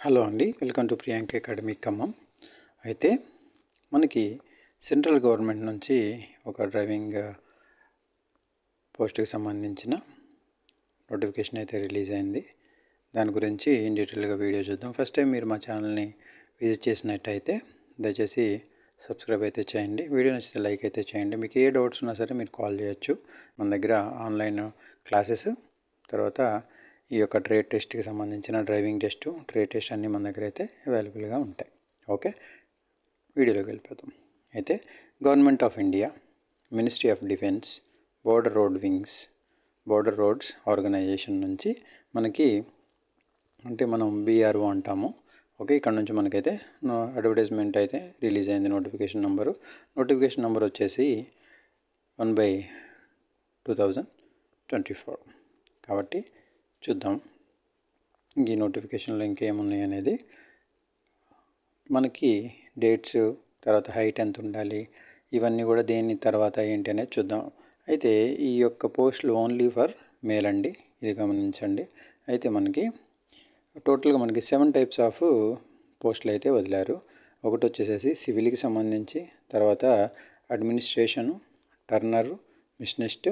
Hello అండి, welcome to Priyanka academy Khammam. అయితే మనకి సెంట్రల్ గవర్నమెంట్ నుంచి ఒక డ్రైవింగ్ పోస్ట్కి సంబంధించిన నోటిఫికేషన్ అయితే రిలీజ్ అయింది. దాని గురించి డీటెయిల్గా వీడియో చూద్దాం. ఫస్ట్ టైం మీరు మా ఛానల్ని విజిట్ చేసినట్టయితే దయచేసి సబ్స్క్రైబ్ అయితే చేయండి. వీడియో నచ్చితే లైక్ అయితే చేయండి. మీకు ఏ డౌట్స్ ఉన్నా సరే మీరు కాల్ చేయొచ్చు. మన దగ్గర ఆన్లైన్ క్లాసెస్, తర్వాత ఈ యొక్క ట్రేడ్ టెస్ట్కి సంబంధించిన డ్రైవింగ్ టెస్ట్, ట్రేడ్ టెస్ట్ అన్నీ మన దగ్గర అయితే అవైలబుల్గా ఉంటాయి. ఓకే, వీడియోలోకి వెళ్ళిపోతాం. అయితే government of India, ministry of defence, border roads organisation నుంచి మనకి అంటే మనం బీఆర్ఓ అంటాము. ఓకే, ఇక్కడ నుంచి మనకైతే అడ్వర్టైజ్మెంట్ అయితే రిలీజ్ అయింది. నోటిఫికేషన్ నెంబర్ వచ్చేసి 1/2024. కాబట్టి చూద్దాం ఈ నోటిఫికేషన్లో ఇంకేమున్నాయి అనేది. మనకి డేట్స్, తర్వాత హైట్ ఎంత ఉండాలి, ఇవన్నీ కూడా దేని తర్వాత ఏంటి అనేది చూద్దాం. అయితే ఈ యొక్క పోస్టులు ఓన్లీ ఫర్ మేల్ అండి, ఇది గమనించండి. అయితే మనకి టోటల్గా మనకి 7 టైప్స్ ఆఫ్ పోస్టులు అయితే వదిలారు. ఒకటి వచ్చేసేసి సివిల్కి సంబంధించి, తర్వాత అడ్మినిస్ట్రేషను, టర్నరు, మిషనిస్ట్,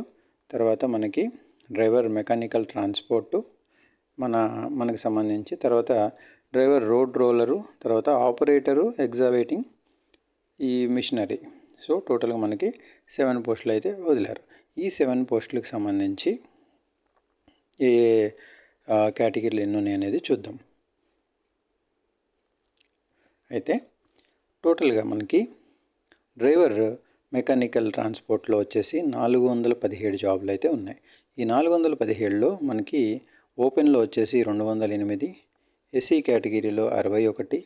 తర్వాత మనకి డ్రైవర్ మెకానికల్ ట్రాన్స్పోర్టు మనకు సంబంధించి, తర్వాత డ్రైవర్ రోడ్ రోలరు, తర్వాత ఆపరేటరు ఎగ్జావేటింగ్ ఈ మిషనరీ. సో టోటల్గా మనకి 7 పోస్టులు అయితే వదిలారు. ఈ 7 పోస్టులకు సంబంధించి ఏ కేటగిరీలు ఎన్ని ఉన్నాయి అనేది చూద్దాం. అయితే టోటల్గా మనకి డ్రైవర్ మెకానికల్ ట్రాన్స్పోర్ట్లో వచ్చేసి 417 జాబులు అయితే ఉన్నాయి. ఈ 417లో మనకి ఓపెన్లో వచ్చేసి 208, ఎస్సీ కేటగిరీలో 61,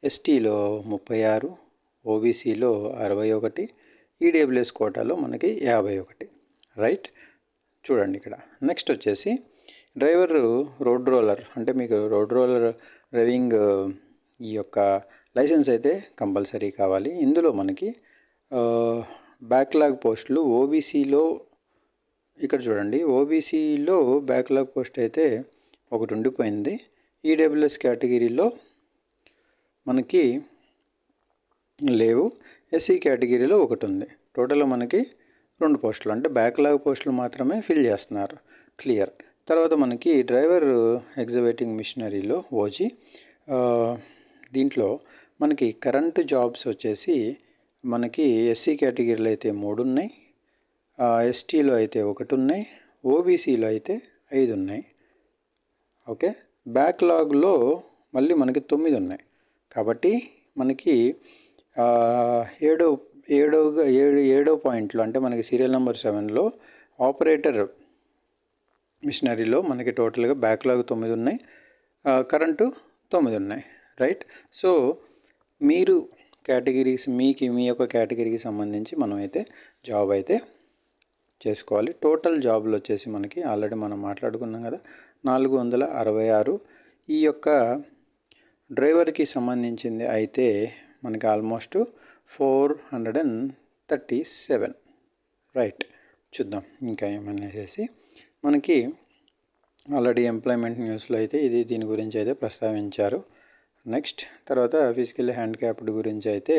ఎస్టీలో 36, ఓబీసీలో 61, ఈడబ్ల్యూఎస్ కోటాలో మనకి 51. రైట్, చూడండి ఇక్కడ. నెక్స్ట్ వచ్చేసి డ్రైవర్ రోడ్ రోలర్, అంటే మీకు రోడ్ రోలర్ డ్రైవింగ్ ఈ యొక్క లైసెన్స్ అయితే కంపల్సరీ కావాలి. ఇందులో మనకి బ్యాక్లాగ్ పోస్టులు ఓబీసీలో, ఇక్కడ చూడండి, ఓబీసీలో బ్యాక్లాగ్ పోస్ట్ అయితే ఒకటి ఉండిపోయింది. ఈడబ్ల్యూఎస్ కేటగిరీలో మనకి లేవు, ఎస్సీ కేటగిరీలో ఒకటి ఉంది. టోటల్గా మనకి 2 పోస్టులు, అంటే బ్యాక్లాగ్ పోస్టులు మాత్రమే ఫిల్ చేస్తున్నారు. క్లియర్. తర్వాత మనకి డ్రైవర్ ఎగ్జావేటింగ్ మిషనరీలో ఓజీ, దీంట్లో మనకి కరెంట్ జాబ్స్ వచ్చేసి మనకి ఎస్సీ కేటగిరీలో అయితే 3 ఉన్నాయి, ఎస్టీలో అయితే 1 ఉన్నాయి, ఓబీసీలో అయితే 5 ఉన్నాయి. ఓకే, బ్యాక్లాగ్లో మళ్ళీ మనకి 9 ఉన్నాయి. కాబట్టి మనకి 7వ పాయింట్లో, అంటే మనకి సీరియల్ నెంబర్ 7లో ఆపరేటర్ మిషనరీలో మనకి టోటల్గా బ్యాక్లాగ్ 9 ఉన్నాయి, కరెంటు 9 ఉన్నాయి. రైట్. సో మీరు కేటగిరీస్, మీ యొక్క కేటగిరీకి సంబంధించి మనం అయితే జాబ్ అయితే చేసుకోవాలి. టోటల్ జాబులు వచ్చేసి మనకి ఆల్రెడీ మనం మాట్లాడుకున్నాం కదా, 466. ఈ యొక్క డ్రైవర్కి సంబంధించింది అయితే మనకి ఆల్మోస్ట్ 437. రైట్, చూద్దాం ఇంకా ఏమనేసి. మనకి ఆల్రెడీ ఎంప్లాయ్మెంట్ న్యూస్లో అయితే దీని గురించి అయితే ప్రస్తావించారు. నెక్స్ట్ తర్వాత ఫిజికల్ హ్యాండిక్యాప్డ్ గురించి అయితే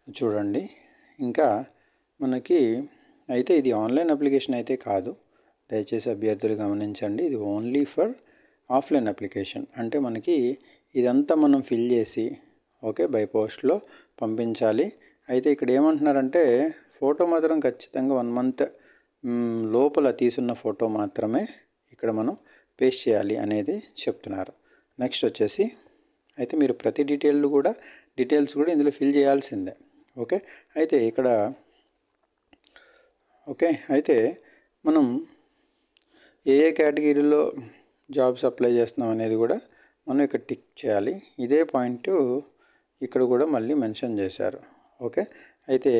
చూడండి. ఇంకా మనకి అయితే ఇది ఆన్లైన్ అప్లికేషన్ అయితే కాదు, దయచేసి అభ్యర్థులు గమనించండి. ఇది ఓన్లీ ఫర్ ఆఫ్లైన్ అప్లికేషన్. అంటే మనకి ఇదంతా మనం ఫిల్ చేసి ఓకే బై పోస్ట్లో పంపించాలి. అయితే ఇక్కడ ఏమంటున్నారంటే ఫోటో మాత్రం ఖచ్చితంగా 1 మంత్ లోపల తీసున్న ఫోటో మాత్రమే ఇక్కడ మనం పేస్ట్ చేయాలి అనేది చెప్తున్నారు. నెక్స్ట్ వచ్చేసి అయితే మీరు ప్రతి డీటెయిల్స్ కూడా ఇందులో ఫిల్ చేయాల్సిందే. ఓకే, అయితే ఇక్కడ అయితే మనం ఏ కేటగిరీలో జాబ్స్ అప్లై చేస్తున్నాం అనేది కూడా మనం ఇక్కడ టిక్ చేయాలి. ఇదే పాయింట్ ఇక్కడ కూడా మళ్ళీ మెన్షన్ చేశారు. ఓకే, అయితే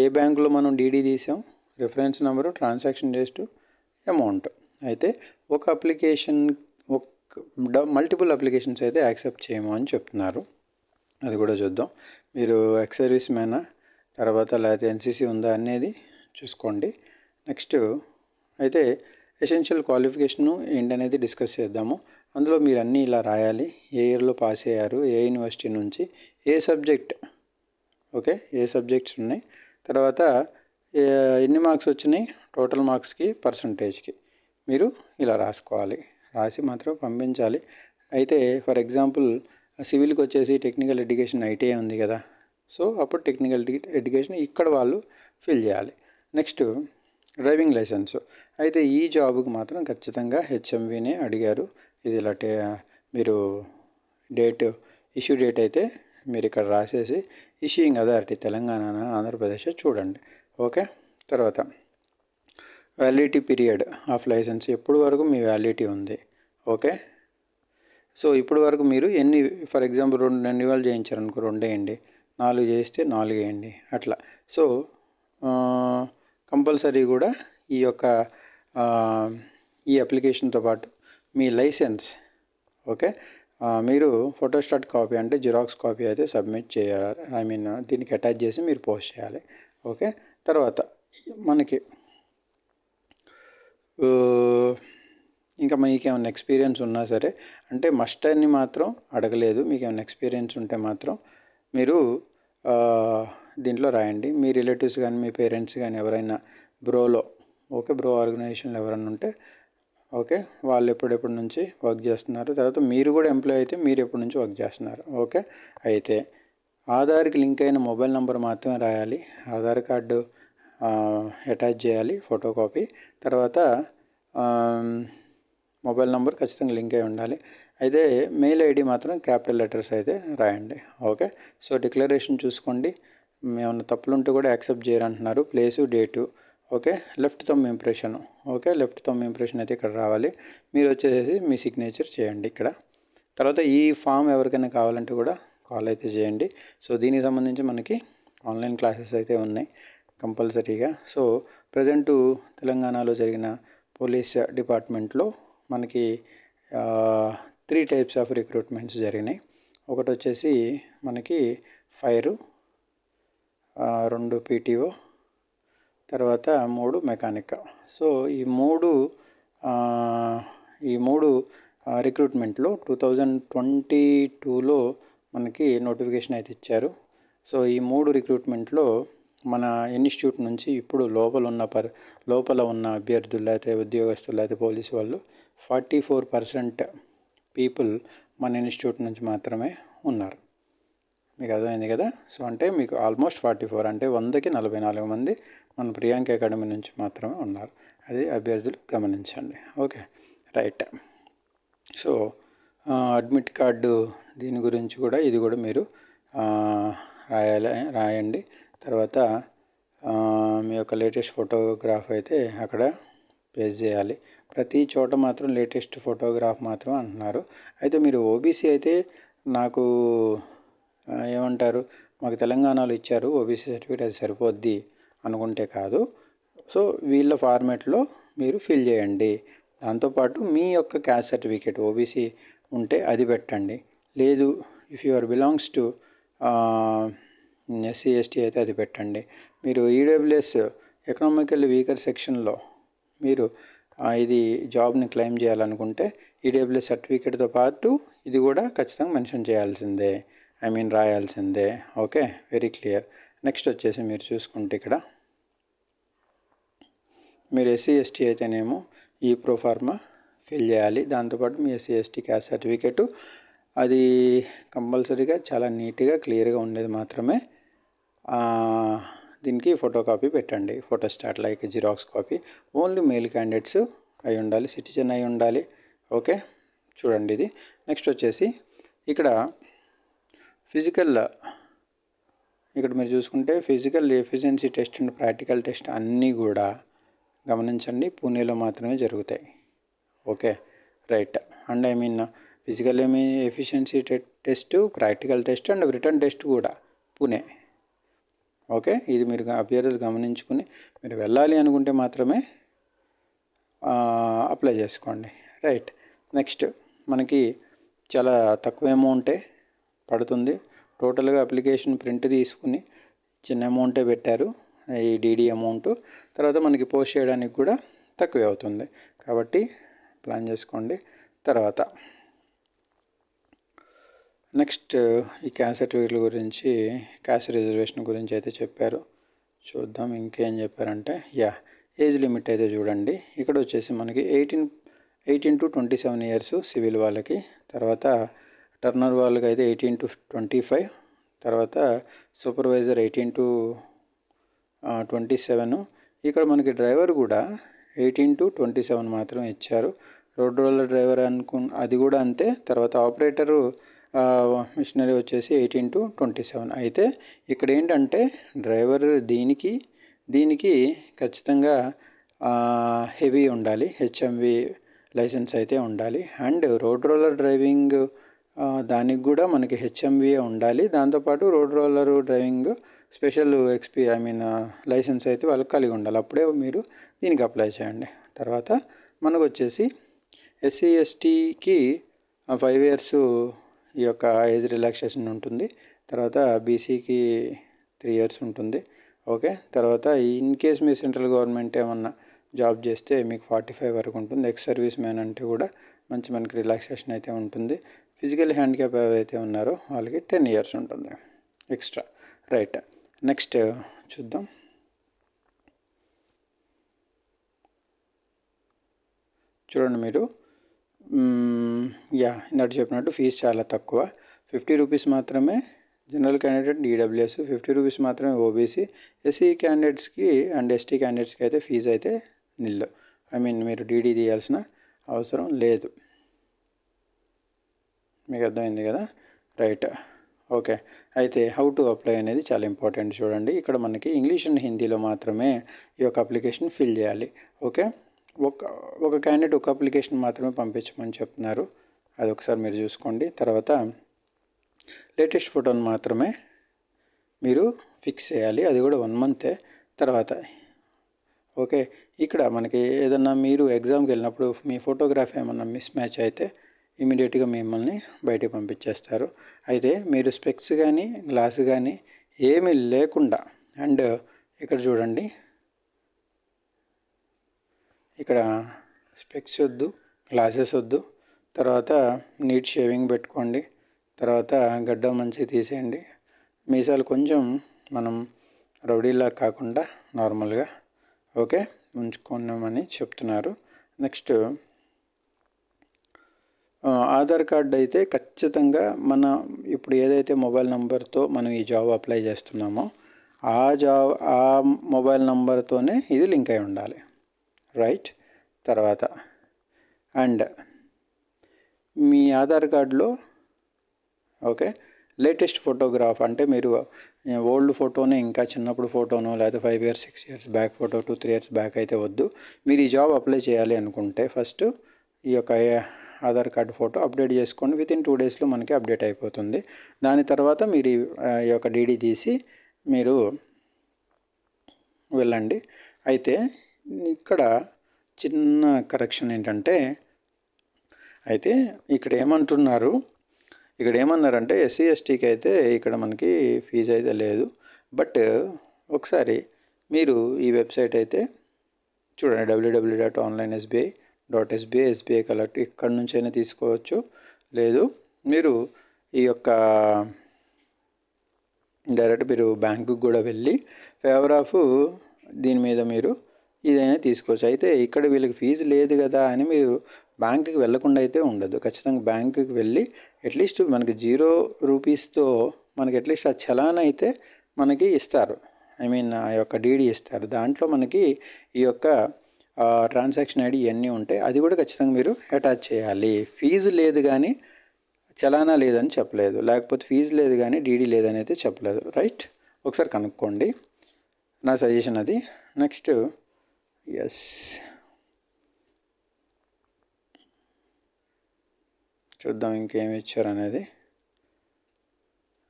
ఏ బ్యాంకులో మనం డీడీ తీసాం, reference number, transaction date, amount. అయితే ఒక అప్లికేషన్ మల్టిపుల్ అప్లికేషన్స్ అయితే యాక్సెప్ట్ చేయము అని చెప్తున్నారు. అది కూడా చూద్దాం. మీరు ఎక్స్ సర్వీస్ మ్యానా, తర్వాత లేకపోతే ఎన్సీసీ ఉందా అనేది చూసుకోండి. నెక్స్ట్ అయితే ఎసెన్షియల్ క్వాలిఫికేషను ఏంటనేది డిస్కస్ చేద్దాము. అందులో మీరు అన్నీ ఇలా రాయాలి. ఏ ఇయర్లో పాస్ అయ్యారు, ఏ యూనివర్సిటీ నుంచి, ఏ సబ్జెక్ట్, ఓకే, ఏ సబ్జెక్ట్స్ ఉన్నాయి, తర్వాత ఎన్ని మార్క్స్ వచ్చినాయి టోటల్ మార్క్స్కి పర్సంటేజ్కి మీరు ఇలా రాసుకోవాలి. రాసి మాత్రం పంపించాలి. అయితే ఫర్ ఎగ్జాంపుల్ సివిల్కి వచ్చేసి టెక్నికల్ ఎడ్యుకేషన్ ఐటీఐ ఉంది కదా, సో అప్పుడు టెక్నికల్ ఎడ్యుకేషన్ ఇక్కడ వాళ్ళు ఫిల్ చేయాలి. Next driving licence. అయితే ఈ జాబ్కి మాత్రం ఖచ్చితంగా హెచ్ఎంవినే అడిగారు. ఇది ఇలా మీరు డేట్, ఇష్యూ డేట్ అయితే మీరు ఇక్కడ రాసేసి ఇష్యూయింగ్ అథారిటీ తెలంగాణ, ఆంధ్రప్రదేశ్ చూడండి. ఓకే, తర్వాత వ్యాలిడిటీ పీరియడ్ ఆఫ్ లైసెన్స్ ఎప్పుడు వరకు మీ వ్యాలిడిటీ ఉంది. ఓకే, సో ఇప్పుడు వరకు మీరు ఎన్ని, ఫర్ ఎగ్జాంపుల్ 2 రెన్యువల్ చేయించారనుకో 2 వేయండి, 4 చేస్తే 4 వేయండి అట్లా. సో కంపల్సరీ కూడా ఈ యొక్క ఈ అప్లికేషన్తో పాటు మీ లైసెన్స్, ఓకే, మీరు ఫోటోస్టాట్ కాపీ అంటే జిరాక్స్ కాపీ అయితే సబ్మిట్ చేయాలి. దీనికి అటాచ్ చేసి మీరు పోస్ట్ చేయాలి. ఓకే, తర్వాత మనకి ఇంకా మీకు ఏమైనా ఎక్స్పీరియన్స్ ఉన్నా సరే, అంటే మస్ట్ అని మాత్రం అడగలేదు. మీకు ఏమైనా ఎక్స్పీరియన్స్ ఉంటే మాత్రం మీరు దీంట్లో రాయండి. మీ రిలేటివ్స్ కానీ మీ పేరెంట్స్ కానీ ఎవరైనా బ్రోలో, ఓకే, బ్రో ఆర్గనైజేషన్లో ఎవరైనా ఉంటే, ఓకే, వాళ్ళు ఎప్పుడెప్పటి నుంచి వర్క్ చేస్తున్నారు, తర్వాత మీరు కూడా ఎంప్లాయ్ అయితే మీరు ఎప్పటి నుంచి వర్క్ చేస్తున్నారు. ఓకే, అయితే ఆధార్కి లింక్ అయిన మొబైల్ నెంబర్ మాత్రమే రాయాలి. ఆధార్ కార్డు అటాచ్ చేయాలి ఫోటో కాపీ, తర్వాత మొబైల్ నెంబర్ ఖచ్చితంగా లింక్ అయి ఉండాలి. అయితే మెయిల్ ఐడి మాత్రం క్యాపిటల్ లెటర్స్ అయితే రాయండి. ఓకే, సో డిక్లరేషన్ చూసుకోండి. ఏమన్నా తప్పులు ఉంటే కూడా యాక్సెప్ట్ చేయరంటున్నారు. Place, date, okay, left thumb impression, okay, left thumb impression అయితే ఇక్కడ రావాలి. మీరు వచ్చేసి మీ సిగ్నేచర్ చేయండి ఇక్కడ. తర్వాత ఈ ఫామ్ ఎవరికైనా కావాలంటే కూడా కాల్ అయితే చేయండి. సో దీనికి సంబంధించి మనకి ఆన్లైన్ క్లాసెస్ అయితే ఉన్నాయి కంపల్సరీగా. సో ప్రజెంటు తెలంగాణలో జరిగిన పోలీస్ డిపార్ట్మెంట్లో మనకి 3 టైప్స్ ఆఫ్ రిక్రూట్మెంట్స్ జరిగినాయి. ఒకటి వచ్చేసి మనకి ఫైరు, 2 పీటీఓ, తర్వాత 3 మెకానిక్. సో ఈ మూడు రిక్రూట్మెంట్లో 2022లో మనకి నోటిఫికేషన్ అయితే ఇచ్చారు. సో ఈ 3 రిక్రూట్మెంట్లో మన ఇన్స్టిట్యూట్ నుంచి ఇప్పుడు లోపల ఉన్న అభ్యర్థులు అయితే ఉద్యోగస్తులు అయితే పోలీసు వాళ్ళు 44% పీపుల్ మన ఇన్స్టిట్యూట్ నుంచి మాత్రమే ఉన్నారు. మీకు అర్థమైంది కదా. సో అంటే మీకు ఆల్మోస్ట్ 44 అంటే 100కి 44 మంది మన ప్రియాంక అకాడమీ నుంచి మాత్రమే ఉన్నారు. అది అభ్యర్థులు గమనించండి. Okay, right. So admit card దీని గురించి కూడా ఇది కూడా మీరు రాయండి. తర్వాత మీ యొక్క లేటెస్ట్ ఫోటోగ్రాఫ్ అయితే అక్కడ పేస్ట్ చేయాలి. ప్రతి చోట మాత్రం లేటెస్ట్ ఫోటోగ్రాఫ్ మాత్రం అంటున్నారు. అయితే మీరు ఓబీసీ అయితే నాకు ఏమంటారు, మాకు తెలంగాణలో ఇచ్చారు ఓబీసీ సర్టిఫికేట్ అది సరిపోద్ది అనుకుంటే కాదు. సో వీళ్ళ ఫార్మాట్లో మీరు ఫిల్ చేయండి. దాంతోపాటు మీ యొక్క క్యాస్ట్ సర్టిఫికేట్ ఓబీసీ ఉంటే అది పెట్టండి. లేదు if you are belongs to SC ST అయితే అది పెట్టండి. మీరు ఈడబ్ల్యూఎస్ ఎకనామికల్లీ వీకర్ సెక్షన్లో మీరు ఇది జాబ్ని క్లెయిమ్ చేయాలనుకుంటే ఈడబ్ల్యూఎస్ సర్టిఫికేట్తో పాటు ఇది కూడా ఖచ్చితంగా మెన్షన్ చేయాల్సిందే, రాయాల్సిందే. Okay, very clear. నెక్స్ట్ వచ్చేసి మీరు చూసుకుంటే ఇక్కడ మీరు ఎస్సీ ఎస్టీ అయితేనేమో ఈ ప్రోఫార్మా ఫిల్ చేయాలి. దాంతోపాటు మీ ఎస్సీ ఎస్టీ క్యాస్ట్ సర్టిఫికేటు అది కంపల్సరీగా చాలా నీట్గా క్లియర్గా ఉండేది మాత్రమే దీనికి ఫోటో కాపీ పెట్టండి. Photostat like xerox copy. Only mail candidates అయి ఉండాలి, సిటిజన్ అయి ఉండాలి. ఓకే, చూడండి ఇది. నెక్స్ట్ వచ్చేసి ఇక్కడ ఇక్కడ మీరు చూసుకుంటే physical efficiency test and practical test అన్నీ కూడా గమనించండి పూణేలో మాత్రమే జరుగుతాయి. Okay, right. And physical efficiency test, practical test and return test కూడా పూణే. ఓకే, ఇది మీరు అభ్యర్థులు గమనించుకుని మీరు వెళ్ళాలి అనుకుంటే మాత్రమే అప్లై చేసుకోండి. రైట్. నెక్స్ట్ మనకి చాలా తక్కువ అమౌంటే పడుతుంది. టోటల్గా అప్లికేషన్ ప్రింట్ తీసుకుని చిన్న అమౌంటే పెట్టారు, ఈ డీడీ అమౌంట్. తర్వాత మనకి పోస్ట్ చేయడానికి కూడా తక్కువే అవుతుంది. కాబట్టి ప్లాన్ చేసుకోండి. తర్వాత నెక్స్ట్ ఈ క్యాస్ట్ సర్టిఫికేట్ల గురించి, క్యాస్ట్ రిజర్వేషన్ గురించి అయితే చెప్పారు. చూద్దాం ఇంకేం చెప్పారంటే, ఏజ్ లిమిట్ అయితే చూడండి. ఇక్కడ వచ్చేసి మనకి 18 to 27 ఇయర్స్ సివిల్ వాళ్ళకి, తర్వాత టర్నర్ వాళ్ళకి అయితే 18 to 25, తర్వాత సూపర్వైజర్ 18 to 27. ఇక్కడ మనకి డ్రైవర్ కూడా 18 to 27 మాత్రం ఇచ్చారు. రోడ్ రోలర్ డ్రైవర్ అది కూడా అంతే. తర్వాత ఆపరేటరు మిషనరీ వచ్చేసి 18 to 27. అయితే ఇక్కడ ఏంటంటే డ్రైవర్ దీనికి ఖచ్చితంగా హెవీ ఉండాలి, హెచ్ఎంవి లైసెన్స్ అయితే ఉండాలి. అండ్ రోడ్ రోలర్ డ్రైవింగ్ దానికి కూడా మనకి హెచ్ఎంవి ఉండాలి. దాంతోపాటు road roller driving special licence అయితే వాళ్ళకి కలిగి ఉండాలి. అప్పుడే మీరు దీనికి అప్లై చేయండి. తర్వాత మనకు వచ్చేసి ఎస్సీ ఎస్టీకి 5 years ఈ యొక్క ఏజ్ రిలాక్సేషన్ ఉంటుంది. తర్వాత బీసీకి 3 years ఉంటుంది. ఓకే. తర్వాత in case me central government ఏమన్నా జాబ్ చేస్తే మీకు 45 వరకు ఉంటుంది. ఎక్స్ సర్వీస్ మ్యాన్ అంటే కూడా మనకి రిలాక్సేషన్ అయితే ఉంటుంది. ఫిజికల్ హ్యాండిక్యాప్ ఎవరైతే ఉన్నారో వాళ్ళకి 10 years ఉంటుంది ఎక్స్ట్రా. రైట్. నెక్స్ట్ చూద్దాం. చూడండి మీరు, ఇందాక చెప్పినట్టు ఫీజు చాలా తక్కువ. 50 రూపీస్ మాత్రమే జనరల్ క్యాండిడేట్ ఈడబ్ల్యూఎస్, 50 రూపీస్ మాత్రమే ఓబీసీ. ఎస్సీ క్యాండిడేట్స్కి అండ్ ఎస్టీ క్యాండిడేట్స్కి అయితే ఫీజు అయితే నిల్. మీరు డీడీ తీయాల్సిన అవసరం లేదు. మీకు అర్థమైంది కదా? రైట్. ఓకే. అయితే హౌ టు అప్లై అనేది చాలా ఇంపార్టెంట్. చూడండి, ఇక్కడ మనకి ఇంగ్లీష్ అండ్ హిందీలో మాత్రమే ఈ యొక్క అప్లికేషన్ ఫిల్ చేయాలి. ఓకే. ఒక క్యాండిడేట్ ఒక అప్లికేషన్ మాత్రమే పంపించమని చెప్తున్నారు. అది ఒకసారి మీరు చూసుకోండి. తర్వాత లేటెస్ట్ ఫోటోని మాత్రమే మీరు ఫిక్స్ చేయాలి, అది కూడా 1 month. తర్వాత ఓకే, ఇక్కడ మనకి ఏదన్నా మీరు ఎగ్జామ్కి వెళ్ళినప్పుడు మీ ఫోటోగ్రాఫ్ ఏమన్నా మిస్ మ్యాచ్ అయితే ఇమీడియట్గా మిమ్మల్ని బయటికి పంపించేస్తారు. అయితే మీరు స్పెక్స్ కానీ గ్లాస్ కానీ ఏమీ లేకుండా, అండ్ ఇక్కడ చూడండి, ఇక్కడ స్పెక్స్ వద్దు, గ్లాసెస్ వద్దు. తర్వాత నీట్ షేవింగ్ పెట్టుకోండి. తర్వాత గడ్డం మంచిగా తీసేయండి. మీసాలు కొంచెం మనం రౌడీలా కాకుండా నార్మల్గా ఓకే ఉంచుకున్నామని చెప్తున్నారు. నెక్స్ట్ ఆధార్ కార్డు అయితే ఖచ్చితంగా మన ఇప్పుడు ఏదైతే మొబైల్ నెంబర్తో మనం ఈ జాబ్ అప్లై చేస్తున్నామో ఆ మొబైల్ నెంబర్తోనే ఇది లింక్ అయి ఉండాలి. రైట్. తర్వాత అండ్ మీ ఆధార్ కార్డులో ఓకే లేటెస్ట్ ఫోటోగ్రాఫ్, అంటే మీరు ఓల్డ్ ఫోటోనే, ఇంకా చిన్నప్పుడు ఫోటోనో లేదా 5 years 6 years back photo 2-3 years back అయితే వద్దు. మీరు ఈ జాబ్ అప్లై చేయాలి అనుకుంటే ఫస్ట్ ఈ యొక్క ఆధార్ కార్డు ఫోటో అప్డేట్ చేసుకోండి. వితిన్ 2 daysలో మనకి అప్డేట్ అయిపోతుంది. దాని తర్వాత మీరు ఈ యొక్క డీడీ తీసి మీరు వెళ్ళండి. అయితే ఇక్కడ చిన్న కరెక్షన్ ఏంటంటే, అయితే ఇక్కడ ఏమన్నారంటే ఎస్సీ ఎస్టీకి అయితే ఇక్కడ మనకి ఫీజు అయితే లేదు. బట్ ఒకసారి మీరు ఈ వెబ్సైట్ అయితే చూడండి, www.onlinesbi.sbi ఎస్బీఐ కలెక్ట్, ఇక్కడ నుంచి అయినా తీసుకోవచ్చు. లేదు మీరు ఈ యొక్క డైరెక్ట్ మీరు బ్యాంకుకి కూడా వెళ్ళి ఫేవర్ ఆఫ్ దీని మీద మీరు ఇదైనా తీసుకోవచ్చు. అయితే ఇక్కడ వీళ్ళకి ఫీజు లేదు కదా అని మీరు బ్యాంకుకి వెళ్ళకుండా అయితే ఉండదు. ఖచ్చితంగా బ్యాంకుకి వెళ్ళి అట్లీస్ట్ మనకి 0 రూపీస్తో మనకి అట్లీస్ట్ ఆ చలాన్ అయితే మనకి ఇస్తారు. ఆ యొక్క డీడీ ఇస్తారు. దాంట్లో మనకి ఈ యొక్క ట్రాన్సాక్షన్ ఐడి ఇవన్నీ ఉంటాయి. అది కూడా ఖచ్చితంగా మీరు అటాచ్ చేయాలి. ఫీజు లేదు కానీ చలానా లేదని చెప్పలేదు, లేకపోతే ఫీజు లేదు కానీ డీడీ లేదని అయితే చెప్పలేదు. రైట్. ఒకసారి కనుక్కోండి, నా సజెషన్ అది. నెక్స్ట్ చూద్దాం ఇంకేమి ఇచ్చారు అనేది.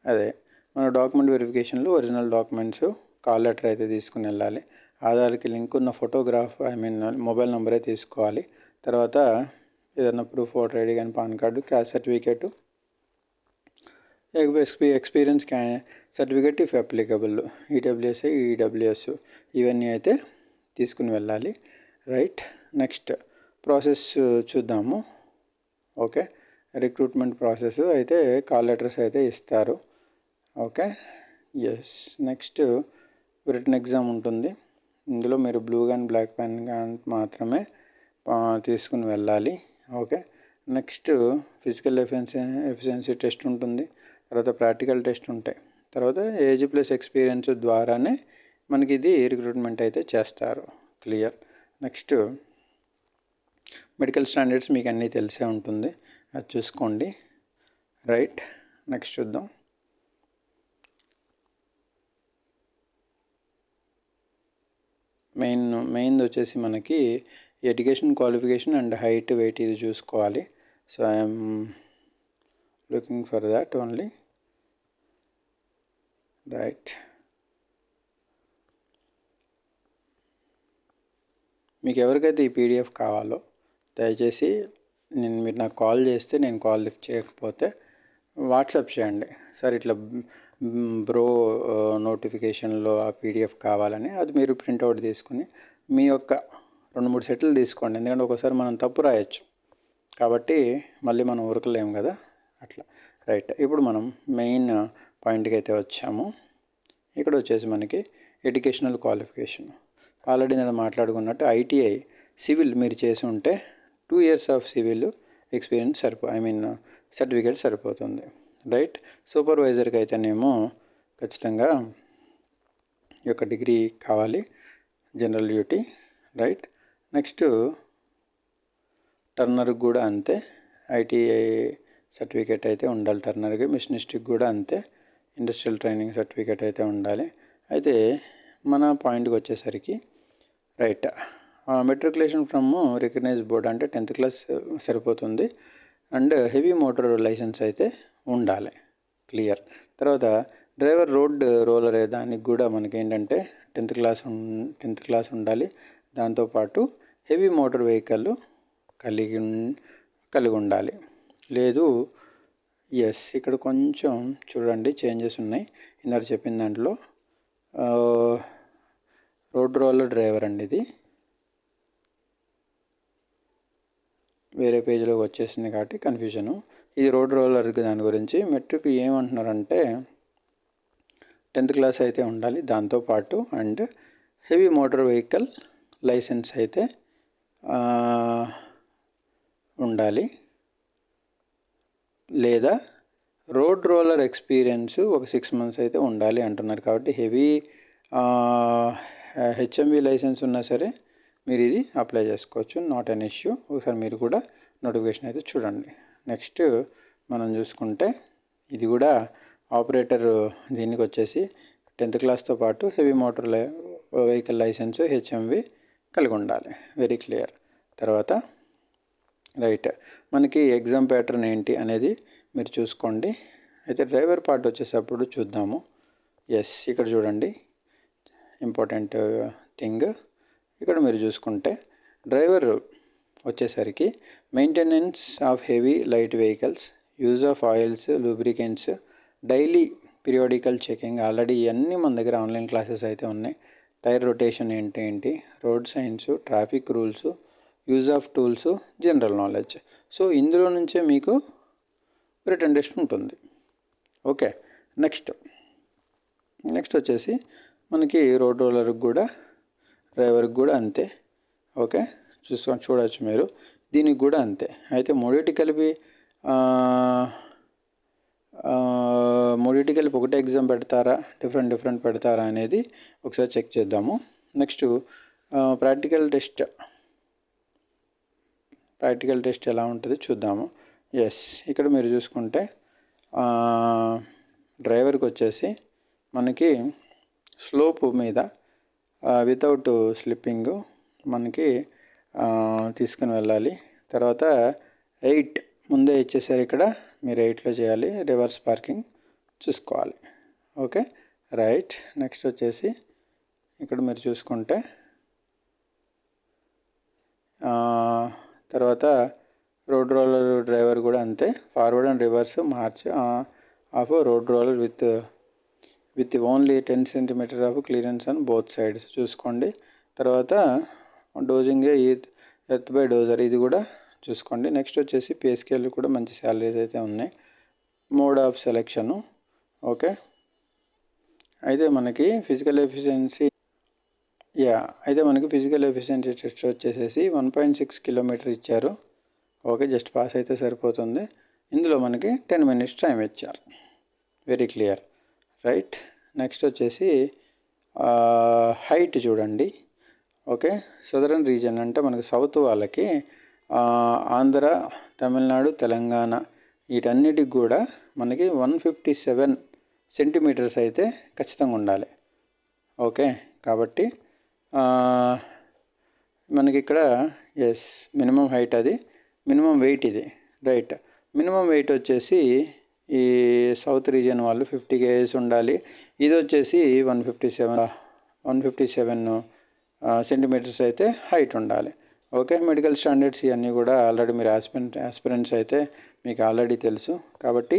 అదే మన డాక్యుమెంట్ వెరిఫికేషన్లో ఒరిజినల్ డాక్యుమెంట్స్, కాల్ లెటర్ అయితే తీసుకుని వెళ్ళాలి. ఆధార్కి లింక్ ఉన్న ఫోటోగ్రాఫ్ మొబైల్ నెంబరే తీసుకోవాలి. తర్వాత ఏదైనా ప్రూఫ్, ఓటర్ ఐడి కానీ, pan card, caste certificate, experience certificate if applicable, EWS ఇవన్నీ అయితే తీసుకుని వెళ్ళాలి. రైట్. నెక్స్ట్ ప్రాసెస్ చూద్దాము. ఓకే, రిక్రూట్మెంట్ ప్రాసెస్ అయితే కాల్ లెటర్స్ అయితే ఇస్తారు. Okay, yes. Next written exam ఉంటుంది. ఇందులో మీరు బ్లూ కానీ బ్లాక్ పెన్ కానీ మాత్రమే తీసుకుని వెళ్ళాలి. Okay, next physical efficiency test ఉంటుంది. తర్వాత ప్రాక్టికల్ టెస్ట్ ఉంటాయి. తర్వాత ఏజ్ ప్లస్ ఎక్స్పీరియన్స్ ద్వారానే మనకి ఇది రిక్రూట్మెంట్ అయితే చేస్తారు. క్లియర్. నెక్స్ట్ మెడికల్ స్టాండర్డ్స్ మీకు అన్నీ తెలిసే ఉంటుంది, అది చూసుకోండి. రైట్, నెక్స్ట్ చూద్దాం. మెయిన్ వచ్చేసి మనకి education qualification and height weight ఇది చూసుకోవాలి. So I'm looking for that only. Right, మీకు ఎవరికైతే ఈ పీడిఎఫ్ కావాలో దయచేసి మీరు నాకు కాల్ చేస్తే, నేను కాల్ లిఫ్ట్ చేయకపోతే వాట్సాప్ చేయండి. సార్ ఇట్లా బ్రో నోటిఫికేషన్లో ఆ పీడిఎఫ్ కావాలని, అది మీరు ప్రింట్అవుట్ తీసుకుని మీ యొక్క 2-3 సెట్లు తీసుకోండి. ఎందుకంటే ఒకసారి మనం తప్పు రాయొచ్చు, కాబట్టి మళ్ళీ మనం ఉరకలేము కదా, అట్లా. రైట్, ఇప్పుడు మనం మెయిన్ పాయింట్కి అయితే వచ్చాము. ఇక్కడ వచ్చేసి మనకి ఎడ్యుకేషనల్ క్వాలిఫికేషన్ ఆల్రెడీ నేను మాట్లాడుకున్నట్టు ఐటీఐ సివిల్ మీరు చేసి ఉంటే 2 years of civil experience certificate సరిపోతుంది. రైట్, సూపర్వైజర్కి అయితేనేమో ఖచ్చితంగా ఈ యొక్క డిగ్రీ కావాలి, జనరల్ డ్యూటీ. రైట్, నెక్స్ట్ టర్నర్కి కూడా అంతే, ఐటీఐ సర్టిఫికేట్ అయితే ఉండాలి టర్నర్కి. మిషనిస్ట్కి కూడా అంతే, ఇండస్ట్రియల్ ట్రైనింగ్ సర్టిఫికేట్ అయితే ఉండాలి. అయితే మన పాయింట్కి వచ్చేసరికి right, matriculation from recognised board అంటే 10th class సరిపోతుంది. అండ్ హెవీ మోటార్ లైసెన్స్ అయితే ఉండాలి. క్లియర్. తర్వాత డ్రైవర్ రోడ్ రోలర్ దానికి కూడా మనకి ఏంటంటే 10th class ఉండాలి. దాంతోపాటు హెవీ మోటార్ వెహికల్ కలిగి ఉండాలి. లేదు, ఎస్, ఇక్కడ కొంచెం చూడండి చేంజెస్ ఉన్నాయి. ఇందాక చెప్పిన దాంట్లో రోడ్ రోలర్ డ్రైవర్ అండి, ఇది వేరే పేజీలోకి వచ్చేసింది కాబట్టి కన్ఫ్యూజను. ఇది రోడ్ రోలర్ దాని గురించి. మెట్రిక్ ఏమంటున్నారంటే 10th class అయితే ఉండాలి, దాంతోపాటు and heavy motor vehicle licence అయితే ఉండాలి, లేదా రోడ్ రోలర్ ఎక్స్పీరియన్స్ ఒక 6 months అయితే ఉండాలి అంటున్నారు. కాబట్టి హెవీ హెచ్ఎంవి లైసెన్స్ ఉన్నా సరే మీరు ఇది అప్లై చేసుకోవచ్చు, నాట్ అన్ ఇష్యూ. ఒకసారి మీరు కూడా నోటిఫికేషన్ అయితే చూడండి. నెక్స్ట్ మనం చూసుకుంటే ఇది కూడా ఆపరేటర్, దీనికి వచ్చేసి 10th classతో పాటు heavy motor vehicle licence HMV కలిగి ఉండాలి. Very clear. తర్వాత రైట్, మనకి ఎగ్జామ్ ప్యాటర్న్ ఏంటి అనేది మీరు చూసుకోండి. అయితే డ్రైవర్ పార్ట్ వచ్చేటప్పుడు చూద్దాము. ఎస్, ఇక్కడ చూడండి ఇంపార్టెంట్ థింగ్. ఇక్కడ మీరు చూసుకుంటే డ్రైవర్ వచ్చేసరికి maintenance of heavy light vehicles, use of oils, lubricants, daily periodical checking. Already ఇవన్నీ మన దగ్గర ఆన్లైన్ క్లాసెస్ అయితే ఉన్నాయి. టైర్ రొటేషన్ ఏంటి, road science, traffic rules, use of tools, general knowledge. So ఇందులో నుంచే మీకు రిటన్ టెస్ట్ ఉంటుంది. ఓకే, నెక్స్ట్ వచ్చేసి మనకి రోడ్ రోలర్కి కూడా డ్రైవర్కి కూడా అంతే. ఓకే, చూడవచ్చు మీరు, దీనికి కూడా అంతే. అయితే మూడింటి కలిపి ఒకటే ఎగ్జామ్ పెడతారా, డిఫరెంట్ పెడతారా అనేది ఒకసారి చెక్ చేద్దాము. నెక్స్ట్ ప్రాక్టికల్ టెస్ట్ ఎలా ఉంటుంది చూద్దాము. ఎస్, ఇక్కడ మీరు చూసుకుంటే డ్రైవర్కి వచ్చేసి మనకి స్లోప్ మీద వితౌట్ స్లిప్పింగ్ మనకి తీసుకుని వెళ్ళాలి. తర్వాత 8 ముందే ఇచ్చేసారు, ఇక్కడ మీరు 8లో చేయాలి. రివర్స్ పార్కింగ్ చూసుకోవాలి. Okay, right. నెక్స్ట్ వచ్చేసి ఇక్కడ మీరు చూసుకుంటే తర్వాత రోడ్ రోలర్ డ్రైవర్ కూడా అంతే. Forward and reverse March of road roller with only 10 cm of clearance on both sides చూసుకోండి. తర్వాత డోజింగ్ ఎర్త్ బై డోజర్ ఇది కూడా చూసుకోండి. నెక్స్ట్ వచ్చేసి పే స్కేల్ కూడా మంచి శాలరీస్ అయితే ఉన్నాయి. Mode of selection okay. అయితే మనకి ఫిజికల్ ఎఫిషియన్సీ అయితే మనకి ఫిజికల్ ఎఫిషియన్సీ టెస్ట్ వచ్చేసేసి 1.6 కిలోమీటర్ ఇచ్చారు. ఓకే, జస్ట్ పాస్ అయితే సరిపోతుంది. ఇందులో మనకి 10 minutes టైం ఇచ్చారు. Very clear, right. నెక్స్ట్ వచ్చేసి హైట్ చూడండి. ఓకే, సదరన్ రీజన్ అంటే మనకి సౌత్ వాళ్ళకి ఆంధ్ర, తమిళనాడు, తెలంగాణ వీటన్నిటికి కూడా మనకి 157 సెంటీమీటర్స్ అయితే ఖచ్చితంగా ఉండాలి. ఓకే, కాబట్టి మనకి ఇక్కడ మినిమం హైట్ అది, మినిమం వెయిట్ ఇది, రైట్. మినిమం వెయిట్ వచ్చేసి ఈ సౌత్ రీజియన్ వాళ్ళు 50 kgs ఉండాలి. ఇది వచ్చేసి 157 సెంటీమీటర్స్ అయితే హైట్ ఉండాలి. ఓకే, మెడికల్ స్టాండర్డ్స్ ఇవన్నీ కూడా ఆల్రెడీ మీరు ఆస్పిరెంట్స్ అయితే మీకు ఆల్రెడీ తెలుసు. కాబట్టి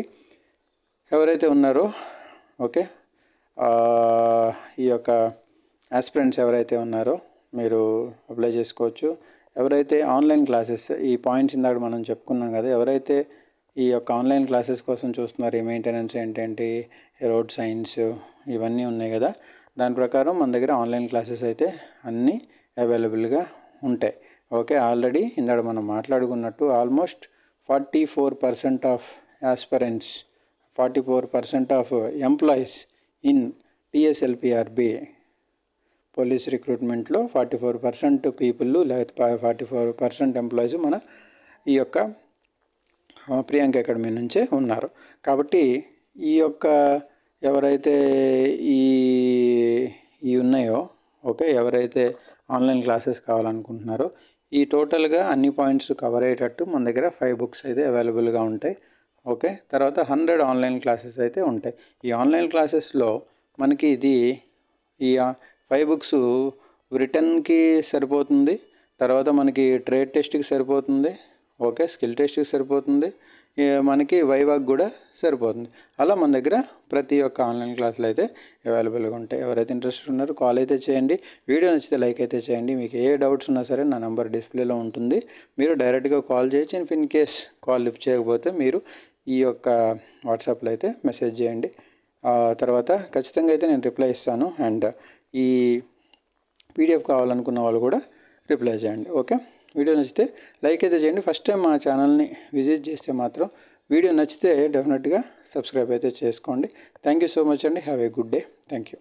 ఎవరైతే ఉన్నారో ఓకే, ఈ యొక్క ఆస్పిరెంట్స్ ఎవరైతే ఉన్నారో మీరు అప్లై చేసుకోవచ్చు. ఎవరైతే ఆన్లైన్ క్లాసెస్ ఈ పాయింట్స్ ఇందాక మనం చెప్పుకున్నాం కదా, ఎవరైతే ఈ యొక్క ఆన్లైన్ క్లాసెస్ కోసం చూస్తున్నారు, ఈ మెయింటెనెన్స్ ఏంటంటే రోడ్ సైన్స్ ఇవన్నీ ఉన్నాయి కదా, దాని ప్రకారం మన దగ్గర ఆన్లైన్ క్లాసెస్ అయితే అన్నీ అవైలబుల్గా ఉంటాయి. ఓకే, ఆల్రెడీ ఇందాక మనం మాట్లాడుకున్నట్టు almost 44% of aspirants, 44% of employees in TSLPRB police రిక్రూట్మెంట్లో 44% పీపుల్ లేకపోతే 44% ఎంప్లాయీస్ మన ఈ యొక్క ప్రియాంక అకాడమీ నుంచే ఉన్నారు. కాబట్టి ఈ యొక్క ఎవరైతే ఈ ఉన్నాయో ఓకే, ఎవరైతే ఆన్లైన్ క్లాసెస్ కావాలనుకుంటున్నారో ఈ టోటల్గా అన్ని పాయింట్స్ కవర్ అయ్యేటట్టు మన దగ్గర 5 బుక్స్ అయితే అవైలబుల్గా ఉంటాయి. ఓకే, తర్వాత 100 ఆన్లైన్ క్లాసెస్ అయితే ఉంటాయి. ఈ ఆన్లైన్ క్లాసెస్లో మనకి ఈ 5 బుక్స్ రిటర్న్కి సరిపోతుంది, తర్వాత మనకి ట్రేడ్ టెస్ట్కి సరిపోతుంది, ఓకే, స్కిల్ టెస్ట్కి సరిపోతుంది, మనకి వైవాకి కూడా సరిపోతుంది. అలా మన దగ్గర ప్రతి ఒక్క ఆన్లైన్ క్లాసులు అయితే అవైలబుల్గా ఉంటాయి. ఎవరైతే ఇంట్రెస్ట్ ఉన్నారో కాల్ అయితే చేయండి. వీడియో నచ్చితే లైక్ అయితే చేయండి. మీకు ఏ డౌట్స్ ఉన్నా సరే నా నెంబర్ డిస్ప్లేలో ఉంటుంది, మీరు డైరెక్ట్గా కాల్ చేయొచ్చు. ఇన్ కేస్ కాల్ లిఫ్ట్ చేయకపోతే మీరు ఈ యొక్క వాట్సాప్లో అయితే మెసేజ్ చేయండి. తర్వాత ఖచ్చితంగా అయితే నేను రిప్లై ఇస్తాను. అండ్ ఈ పీడిఎఫ్ కావాలనుకున్న వాళ్ళు కూడా రిప్లై చేయండి. ఓకే, వీడియో నచ్చితే లైక్ అయితే చేయండి. ఫస్ట్ టైం మా ఛానల్ని విజిట్ చేస్తే మాత్రం వీడియో నచ్చితే డెఫినెట్గా సబ్స్క్రైబ్ అయితే చేసుకోండి. థ్యాంక్ యూ సో మచ్ అండి. Have a good day. Thank you.